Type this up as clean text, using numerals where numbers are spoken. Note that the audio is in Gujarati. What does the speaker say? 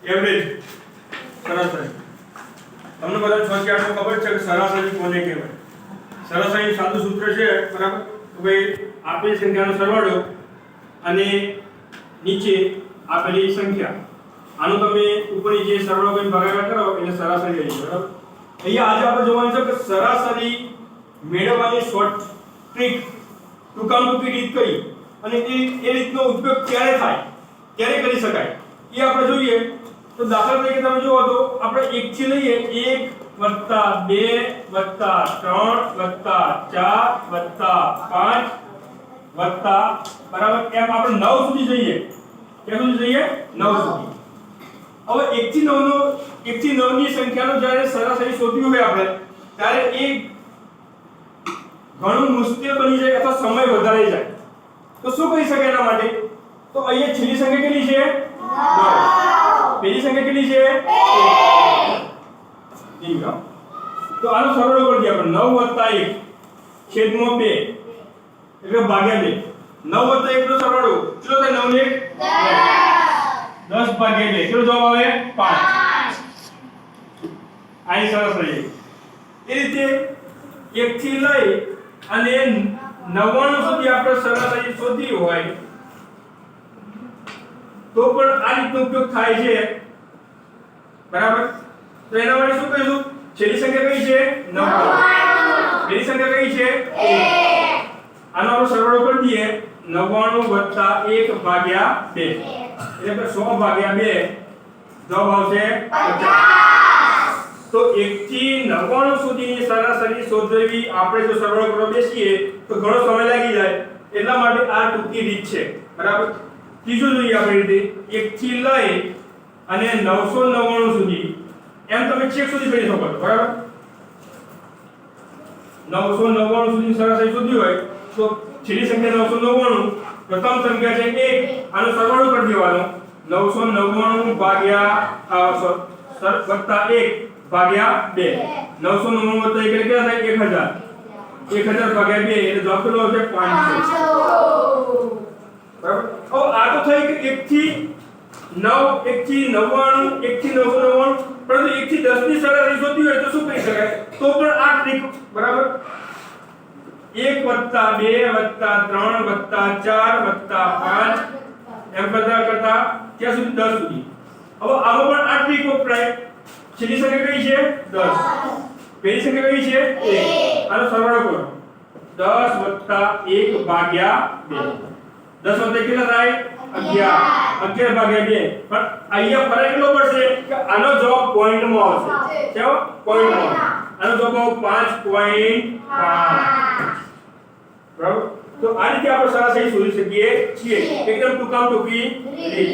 એવરેજ સરાસરી તમને બધા 6 કે 8 ખબર છે કે સરાસરી કોને કહેવાય સરાસરી સાદું સૂત્ર છે બરાબર તો ભાઈ આપેલી સંખ્યાનો સરવાળો અને નીચે આપેલી સંખ્યા આનો તમે ઉપરની જે સરવાળો કરીને ભાગાકાર કરો એટલે સરાસરી આવી બરાબર અહીંયા આજે આપણે જોવાનું છે કે સરાસરી મેળવવાની શોર્ટ ટ્રીક ટૂંકામાં ટૂંકી રીત કઈ અને એ રીતનો ઉપયોગ ક્યારે થાય ક્યારે કરી શકાય એ આપણે જોઈએ તો દાખલા તરીકે તમે જુઓ તો આપણે 1 થી લઈએ 1 2 3 4 5 બરાબર એમ આપણે 9 સુધી જઈએ ક્યાં સુધી જઈએ 9 સુધી હવે 1 થી 9 નો 1 થી 9 ની સંખ્યાનો જ્યારે સરાસરી શોધવી હોય આપણે ત્યારે એ ઘણું મુશ્કેલ બની જાય અથવા સમય વધારે જાય તો શું કરી શકાય એના માટે તો અહીંયા છેલ્લી સંખ્યા કેટલી છે 9 પહેલી સંખ્યા કેટલી છે 1 તો આનો સરવાળો કરી દઈએ આપણે 9 + 1 છેદમાં 2 એટલે ભાગ્યા 2 9 + 1 નો સરવાળો કેટલો થાય 9 ને 10 ભાગ્યા 2 કેટલો જવાબ આવે 5 આની સરાસરી એ રીતે 1 થી લઈ અને 99 સુધી આપણે સરાસરી શોધવી હોય તો પણ આ રીતનો ઉપયોગ થાય છે બરાબર તો એના માટે શું કરીશું છેલ્લી સંખ્યા કઈ છે 9 પહેલી સંખ્યા કઈ છે 1 આનો આપણે સરવાળો કરી દઈએ 99 + 1 ભાગ્યા 2 એટલે કે 100 ભાગ્યા 2 જવાબ આવશે 50 તો 1 થી 99 સુધીની સરાસરી શોધવી આપણે જો સરવાળો કરવા બેસીએ તો ઘણો સમય લાગી જાય એટલા માટે આ ટૂંકી રીત છે બરાબર ત્રીજું જોઈએ આપણે રીતે 1 થી લઈ અને 999 સુધી એમ તમે છેક સુધી કરી શકો છો બરાબર 999 સુધી સરાસરી શોધવી હોય તો છેલ્લી સંખ્યા 999 પ્રથમ સંખ્યા છે 1 આનો સરવાળો કરી દેવાનો 999 ભાગ્યા વત્તા 1 ભાગ્યા 2 999 વત્તા 1 એટલે કેટલા થાય 1000 ભાગ્યા 2 એટલે જવાબ કેટલો આવશે 500 બરાબર હવે આ તો થઈ કે 1 થી 9 1 થી 99 1 થી 999 પરંતુ 1 થી 10 ની સરાસરી શોધવી હોય તો શું કરી શકાય તો પણ આ ટ્રીક બરાબર 1 + 2 + 3 + 4 + 5 એમ કરતા ક્યાં સુધી 10 સુધી હવે આમાં પણ આ ટ્રીક વપરાય છેલ્લી સંખ્યા કઈ છે 10 પહેલી સંખ્યા કઈ છે 1 આનો સરવાળો કરો 10 + 1 ભાગ્યા 2 10 વત્તા કેટલા થાય 11 ભાગ્યા 2 પણ અહીંયા ફરક એટલો પડશે કે આનો જવાબ પોઈન્ટમાં આવશે કેવો પોઈન્ટમાં આનો જવાબ 5.5 બરાબર તો આ રીતે આપણે સરાસરી શોધી શકીએ છીએ એકદમ ટૂંકામાં ટૂંકી રીત